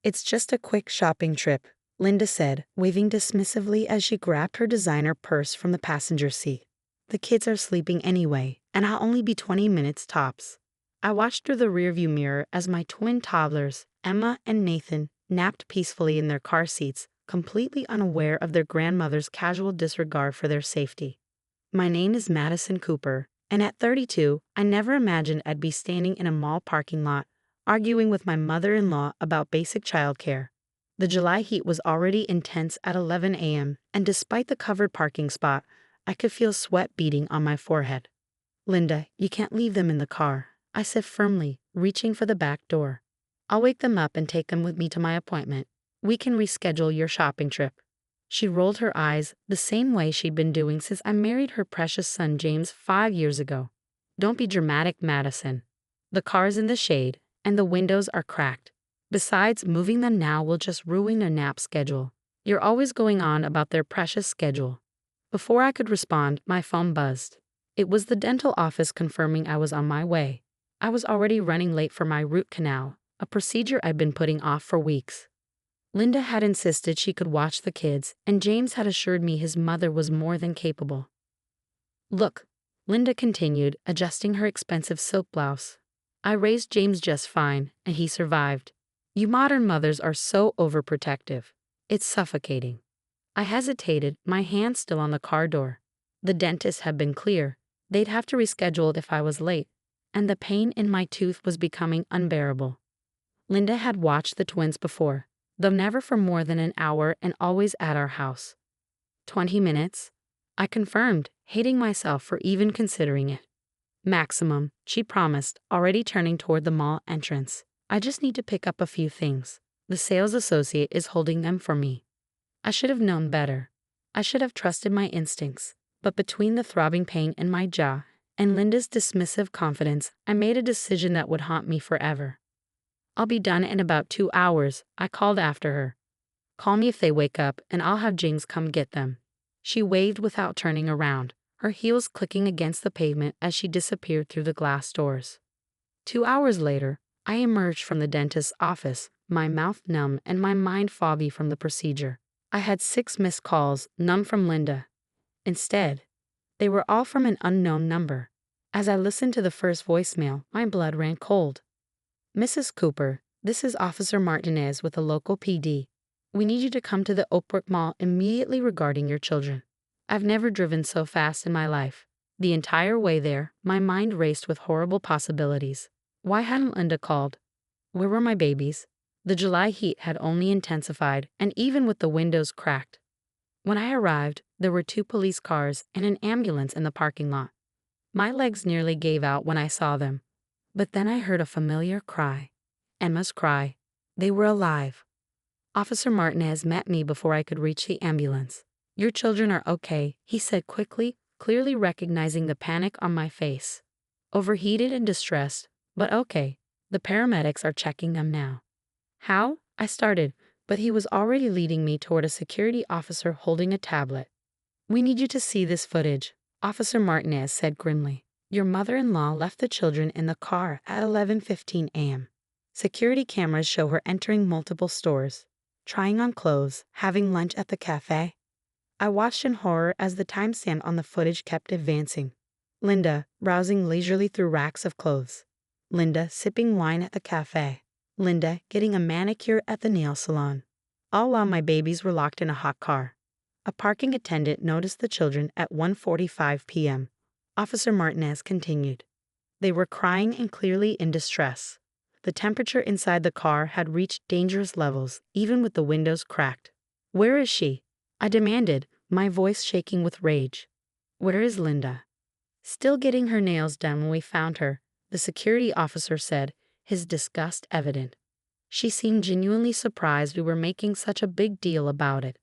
It's just a quick shopping trip, Linda said, waving dismissively as she grabbed her designer purse from the passenger seat. The kids are sleeping anyway, and I'll only be 20 minutes tops. I watched through the rearview mirror as my twin toddlers, Emma and Nathan, napped peacefully in their car seats, completely unaware of their grandmother's casual disregard for their safety. My name is Madison Cooper, and at 32, I never imagined I'd be standing in a mall parking lot, arguing with my mother-in-law about basic childcare. The July heat was already intense at 11 a.m., and despite the covered parking spot, I could feel sweat beading on my forehead. Linda, you can't leave them in the car, I said firmly, reaching for the back door. I'll wake them up and take them with me to my appointment. We can reschedule your shopping trip. She rolled her eyes the same way she'd been doing since I married her precious son James 5 years ago. Don't be dramatic, Madison. The car's in the shade, and the windows are cracked. Besides, moving them now will just ruin their nap schedule. You're always going on about their precious schedule. Before I could respond, my phone buzzed. It was the dental office confirming I was on my way. I was already running late for my root canal, a procedure I'd been putting off for weeks. Linda had insisted she could watch the kids, and James had assured me his mother was more than capable. Look, Linda continued, adjusting her expensive silk blouse. I raised James just fine, and he survived. You modern mothers are so overprotective. It's suffocating. I hesitated, my hand still on the car door. The dentist had been clear. They'd have to reschedule it if I was late, and the pain in my tooth was becoming unbearable. Linda had watched the twins before, though never for more than an hour and always at our house. 20 minutes? I confirmed, hating myself for even considering it. Maximum, she promised, already turning toward the mall entrance. I just need to pick up a few things. The sales associate is holding them for me. I should have known better. I should have trusted my instincts. But between the throbbing pain in my jaw and Linda's dismissive confidence, I made a decision that would haunt me forever. I'll be done in about 2 hours, I called after her. Call me if they wake up, and I'll have James come get them. She waved without turning around, her heels clicking against the pavement as she disappeared through the glass doors. 2 hours later, I emerged from the dentist's office, my mouth numb and my mind foggy from the procedure. I had 6 missed calls, none from Linda. Instead, they were all from an unknown number. As I listened to the first voicemail, my blood ran cold. Mrs. Cooper, this is Officer Martinez with the local PD. We need you to come to the Oakbrook Mall immediately regarding your children. I've never driven so fast in my life. The entire way there, my mind raced with horrible possibilities. Why hadn't Linda called? Where were my babies? The July heat had only intensified, and even with the windows cracked. When I arrived, there were 2 police cars and an ambulance in the parking lot. My legs nearly gave out when I saw them. But then I heard a familiar cry. Emma's cry. They were alive. Officer Martinez met me before I could reach the ambulance. Your children are okay, he said quickly, clearly recognizing the panic on my face. Overheated and distressed, but okay. The paramedics are checking them now. How? I started, but he was already leading me toward a security officer holding a tablet. We need you to see this footage, Officer Martinez said grimly. Your mother-in-law left the children in the car at 11:15 a.m. Security cameras show her entering multiple stores, trying on clothes, having lunch at the cafe. I watched in horror as the timestamp on the footage kept advancing. Linda, browsing leisurely through racks of clothes. Linda, sipping wine at the cafe. Linda, getting a manicure at the nail salon. All while my babies were locked in a hot car. A parking attendant noticed the children at 1:45 p.m. Officer Martinez continued. They were crying and clearly in distress. The temperature inside the car had reached dangerous levels, even with the windows cracked. Where is she? I demanded, my voice shaking with rage. Where is Linda? Still getting her nails done when we found her, the security officer said, his disgust evident. She seemed genuinely surprised we were making such a big deal about it.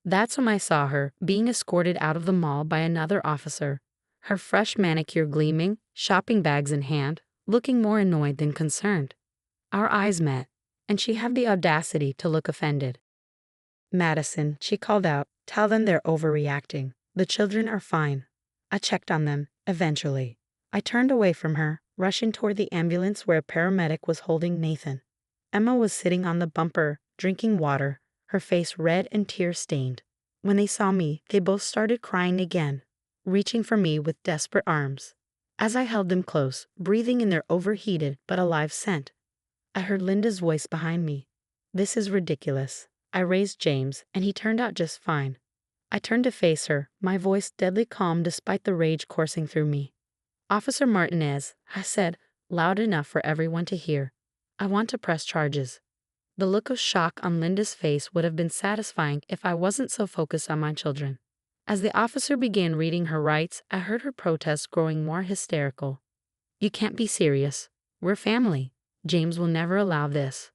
That's when I saw her, being escorted out of the mall by another officer, her fresh manicure gleaming, shopping bags in hand, looking more annoyed than concerned. Our eyes met, and she had the audacity to look offended. Madison, she called out, tell them they're overreacting. The children are fine. I checked on them, eventually. I turned away from her, rushing toward the ambulance where a paramedic was holding Nathan. Emma was sitting on the bumper, drinking water, her face red and tear-stained. When they saw me, they both started crying again, reaching for me with desperate arms. As I held them close, breathing in their overheated but alive scent, I heard Linda's voice behind me. "This is ridiculous." I raised James, and he turned out just fine. I turned to face her, my voice deadly calm despite the rage coursing through me. "Officer Martinez," I said, loud enough for everyone to hear, "I want to press charges." The look of shock on Linda's face would have been satisfying if I wasn't so focused on my children. As the officer began reading her rights, I heard her protest growing more hysterical. "You can't be serious. We're family. James will never allow this."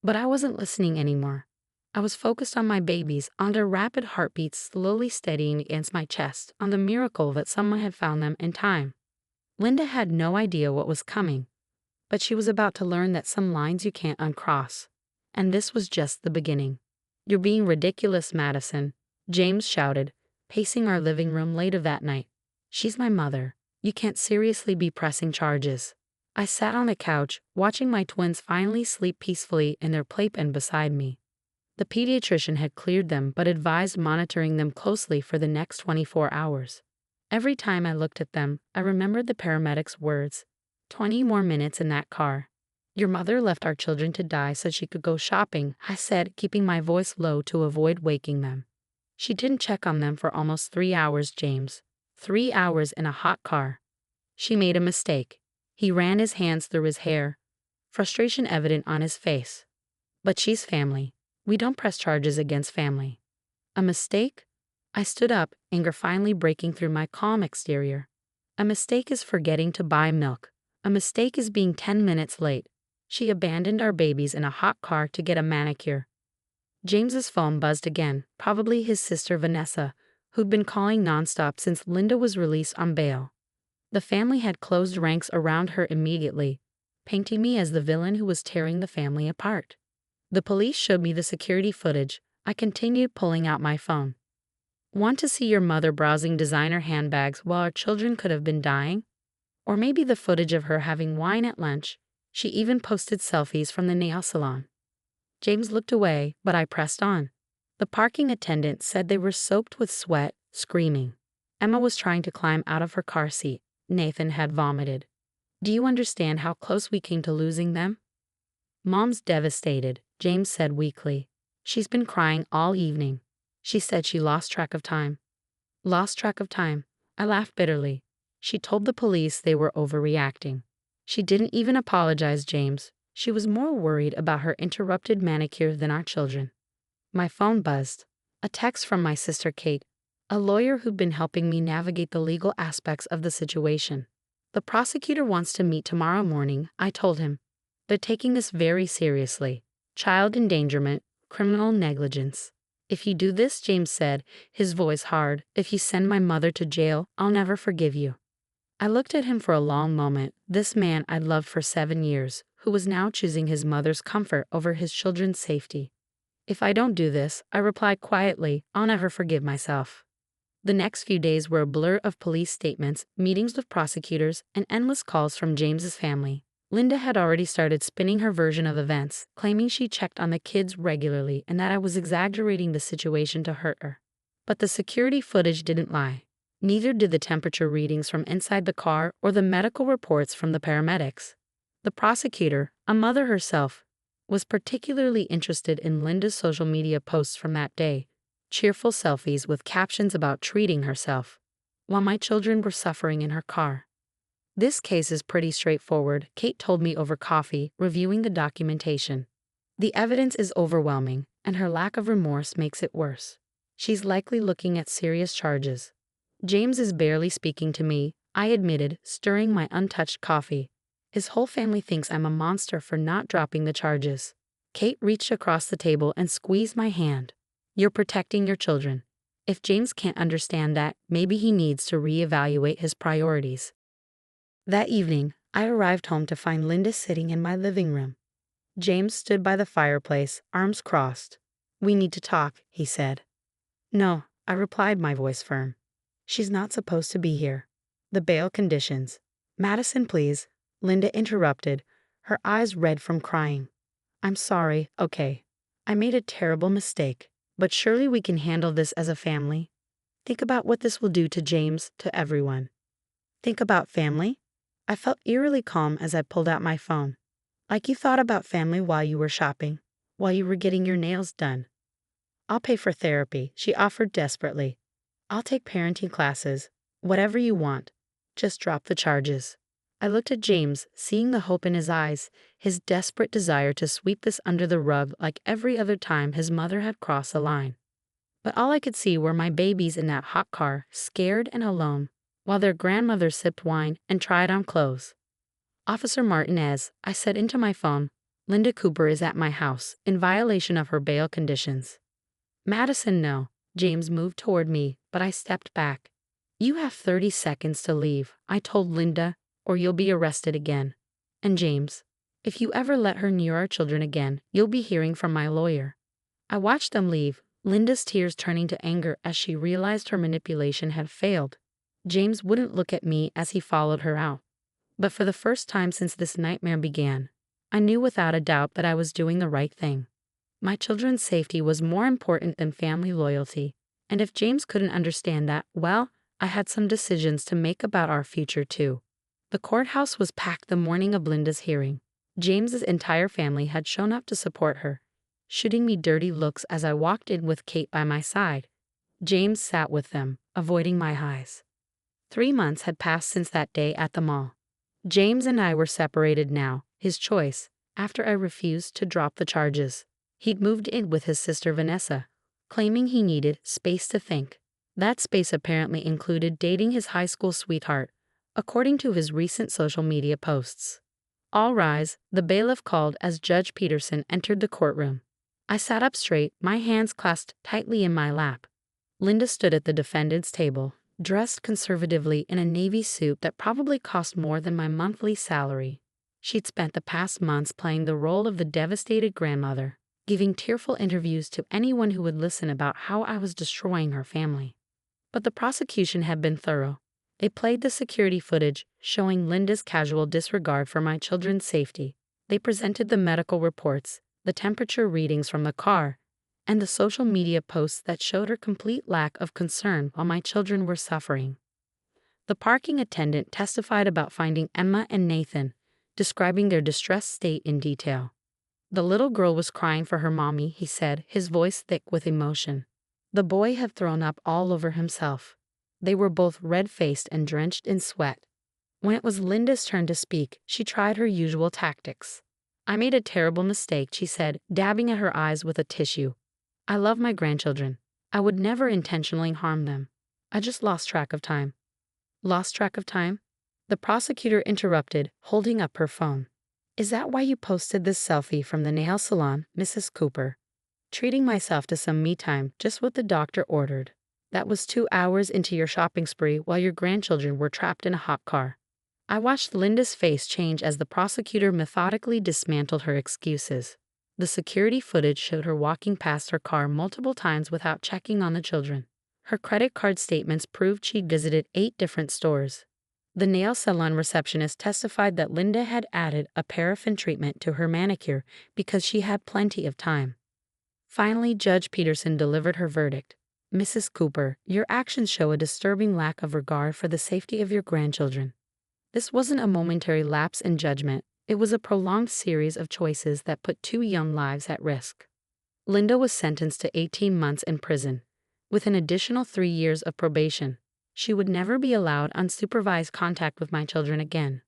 But I wasn't listening anymore. I was focused on my babies, on their rapid heartbeats slowly steadying against my chest, on the miracle that someone had found them in time. Linda had no idea what was coming, but she was about to learn that some lines you can't uncross. And this was just the beginning. "You're being ridiculous, Madison," James shouted, pacing our living room later that night. "She's my mother. You can't seriously be pressing charges." I sat on the couch, watching my twins finally sleep peacefully in their playpen beside me. The pediatrician had cleared them but advised monitoring them closely for the next 24 hours. Every time I looked at them, I remembered the paramedic's words. 20 more minutes in that car. "Your mother left our children to die so she could go shopping," I said, keeping my voice low to avoid waking them. "She didn't check on them for almost 3 hours, James. 3 hours in a hot car." "She made a mistake." He ran his hands through his hair, frustration evident on his face. "But she's family. We don't press charges against family." "A mistake?" I stood up, anger finally breaking through my calm exterior. "A mistake is forgetting to buy milk. A mistake is being 10 minutes late. She abandoned our babies in a hot car to get a manicure." James's phone buzzed again, probably his sister Vanessa, who'd been calling nonstop since Linda was released on bail. The family had closed ranks around her immediately, painting me as the villain who was tearing the family apart. The police showed me the security footage. I continued pulling out my phone. "Want to see your mother browsing designer handbags while our children could have been dying? Or maybe the footage of her having wine at lunch. She even posted selfies from the nail salon." James looked away, but I pressed on. The parking attendant said they were soaked with sweat, screaming. Emma was trying to climb out of her car seat. Nathan had vomited. "Do you understand how close we came to losing them?" "Mom's devastated," James said weakly. "She's been crying all evening. She said she lost track of time." "Lost track of time?" I laughed bitterly. "She told the police they were overreacting." "She didn't even apologize, James. She was more worried about her interrupted manicure than our children." My phone buzzed. A text from my sister Kate, a lawyer who'd been helping me navigate the legal aspects of the situation. "The prosecutor wants to meet tomorrow morning," I told him. "They're taking this very seriously. Child endangerment, criminal negligence." "If you do this," James said, his voice hard, "if you send my mother to jail, I'll never forgive you." I looked at him for a long moment, this man I'd loved for 7 years, who was now choosing his mother's comfort over his children's safety. "If I don't do this," I replied quietly, "I'll never forgive myself." The next few days were a blur of police statements, meetings with prosecutors, and endless calls from James's family. Linda had already started spinning her version of events, claiming she checked on the kids regularly and that I was exaggerating the situation to hurt her. But the security footage didn't lie. Neither did the temperature readings from inside the car or the medical reports from the paramedics. The prosecutor, a mother herself, was particularly interested in Linda's social media posts from that day, cheerful selfies with captions about treating herself, while my children were suffering in her car. "This case is pretty straightforward," Kate told me over coffee, reviewing the documentation. "The evidence is overwhelming, and her lack of remorse makes it worse. She's likely looking at serious charges." "James is barely speaking to me," I admitted, stirring my untouched coffee. "His whole family thinks I'm a monster for not dropping the charges." Kate reached across the table and squeezed my hand. "You're protecting your children. If James can't understand that, maybe he needs to reevaluate his priorities." That evening, I arrived home to find Linda sitting in my living room. James stood by the fireplace, arms crossed. "We need to talk," he said. "No," I replied, my voice firm. "She's not supposed to be here. The bail conditions." "Madison, please," Linda interrupted, her eyes red from crying. I'm sorry, okay. I made a terrible mistake, but surely we can handle this as a family. Think about what this will do to James, to everyone. Think about family? I felt eerily calm as I pulled out my phone. Like you thought about family while you were shopping, while you were getting your nails done. I'll pay for therapy, she offered desperately. I'll take parenting classes, whatever you want. Just drop the charges. I looked at James, seeing the hope in his eyes, his desperate desire to sweep this under the rug like every other time his mother had crossed the line. But all I could see were my babies in that hot car, scared and alone, while their grandmother sipped wine and tried on clothes. Officer Martinez, I said into my phone, Linda Cooper is at my house, in violation of her bail conditions. Madison, no. James moved toward me, but I stepped back. You have 30 seconds to leave, I told Linda, or you'll be arrested again. And James, if you ever let her near our children again, you'll be hearing from my lawyer. I watched them leave, Linda's tears turning to anger as she realized her manipulation had failed. James wouldn't look at me as he followed her out. But for the first time since this nightmare began, I knew without a doubt that I was doing the right thing. My children's safety was more important than family loyalty, and if James couldn't understand that, well, I had some decisions to make about our future too. The courthouse was packed the morning of Linda's hearing. James's entire family had shown up to support her, shooting me dirty looks as I walked in with Kate by my side. James sat with them, avoiding my eyes. 3 months had passed since that day at the mall. James and I were separated now, his choice, after I refused to drop the charges. He'd moved in with his sister Vanessa, claiming he needed space to think. That space apparently included dating his high school sweetheart, according to his recent social media posts. All rise, the bailiff called as Judge Peterson entered the courtroom. I sat up straight, my hands clasped tightly in my lap. Linda stood at the defendant's table, dressed conservatively in a navy suit that probably cost more than my monthly salary. She'd spent the past months playing the role of the devastated grandmother, giving tearful interviews to anyone who would listen about how I was destroying her family. But the prosecution had been thorough. They played the security footage, showing Linda's casual disregard for my children's safety. They presented the medical reports, the temperature readings from the car, and the social media posts that showed her complete lack of concern while my children were suffering. The parking attendant testified about finding Emma and Nathan, describing their distressed state in detail. The little girl was crying for her mommy, he said, his voice thick with emotion. The boy had thrown up all over himself. They were both red-faced and drenched in sweat. When it was Linda's turn to speak, she tried her usual tactics. I made a terrible mistake, she said, dabbing at her eyes with a tissue. I love my grandchildren. I would never intentionally harm them. I just lost track of time. Lost track of time? The prosecutor interrupted, holding up her phone. Is that why you posted this selfie from the nail salon, Mrs. Cooper? Treating myself to some me time, just what the doctor ordered. That was 2 hours into your shopping spree while your grandchildren were trapped in a hot car. I watched Linda's face change as the prosecutor methodically dismantled her excuses. The security footage showed her walking past her car multiple times without checking on the children. Her credit card statements proved she'd visited 8 different stores. The nail salon receptionist testified that Linda had added a paraffin treatment to her manicure because she had plenty of time. Finally, Judge Peterson delivered her verdict. Mrs. Cooper, your actions show a disturbing lack of regard for the safety of your grandchildren. This wasn't a momentary lapse in judgment. It was a prolonged series of choices that put 2 young lives at risk. Linda was sentenced to 18 months in prison, with an additional 3 years of probation. She would never be allowed unsupervised contact with my children again.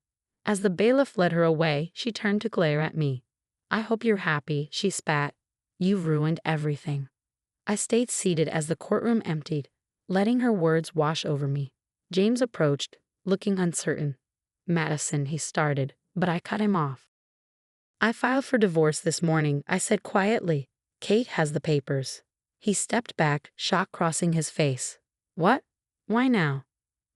As the bailiff led her away, she turned to glare at me. I hope you're happy, she spat. You've ruined everything. I stayed seated as the courtroom emptied, letting her words wash over me. James approached, looking uncertain. Madison, he started, but I cut him off. I filed for divorce this morning, I said quietly. Kate has the papers. He stepped back, shock crossing his face. What? Why now?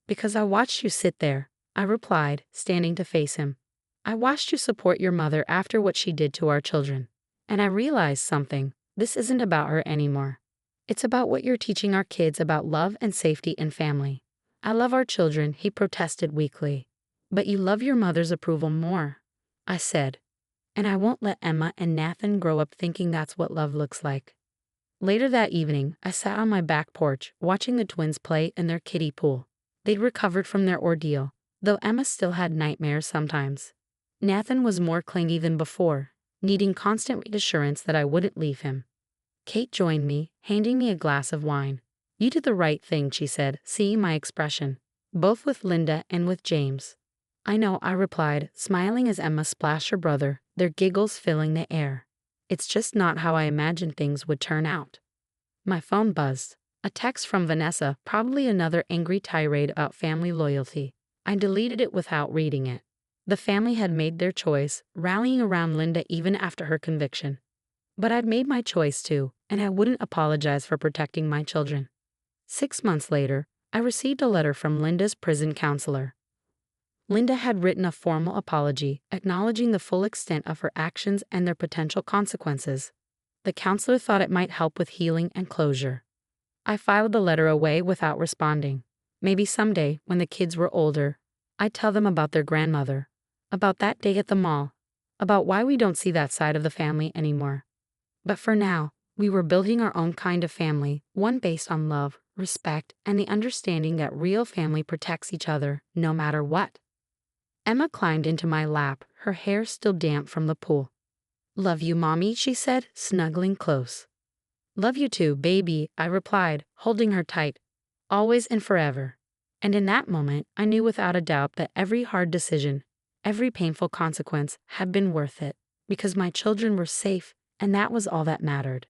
Because I watched you sit there, I replied, standing to face him. I watched you support your mother after what she did to our children. And I realized something. This isn't about her anymore. It's about what you're teaching our kids about love and safety and family. I love our children, he protested weakly. But you love your mother's approval more, I said. And I won't let Emma and Nathan grow up thinking that's what love looks like. Later that evening, I sat on my back porch, watching the twins play in their kiddie pool. They'd recovered from their ordeal, though Emma still had nightmares sometimes. Nathan was more clingy than before, needing constant reassurance that I wouldn't leave him. Kate joined me, handing me a glass of wine. "You did the right thing," she said, seeing my expression, both with Linda and with James. "I know," I replied, smiling as Emma splashed her brother, their giggles filling the air. "It's just not how I imagined things would turn out." My phone buzzed. A text from Vanessa, probably another angry tirade about family loyalty. I deleted it without reading it. The family had made their choice, rallying around Linda even after her conviction. But I'd made my choice too, and I wouldn't apologize for protecting my children. 6 months later, I received a letter from Linda's prison counselor. Linda had written a formal apology, acknowledging the full extent of her actions and their potential consequences. The counselor thought it might help with healing and closure. I filed the letter away without responding. Maybe someday, when the kids were older, I'd tell them about their grandmother, about that day at the mall, about why we don't see that side of the family anymore. But for now, we were building our own kind of family, one based on love, respect, and the understanding that real family protects each other, no matter what. Emma climbed into my lap, her hair still damp from the pool. "Love you, Mommy," she said, snuggling close. "Love you too, baby," I replied, holding her tight. "Always and forever." And in that moment, I knew without a doubt that every hard decision, every painful consequence had been worth it, because my children were safe, and that was all that mattered.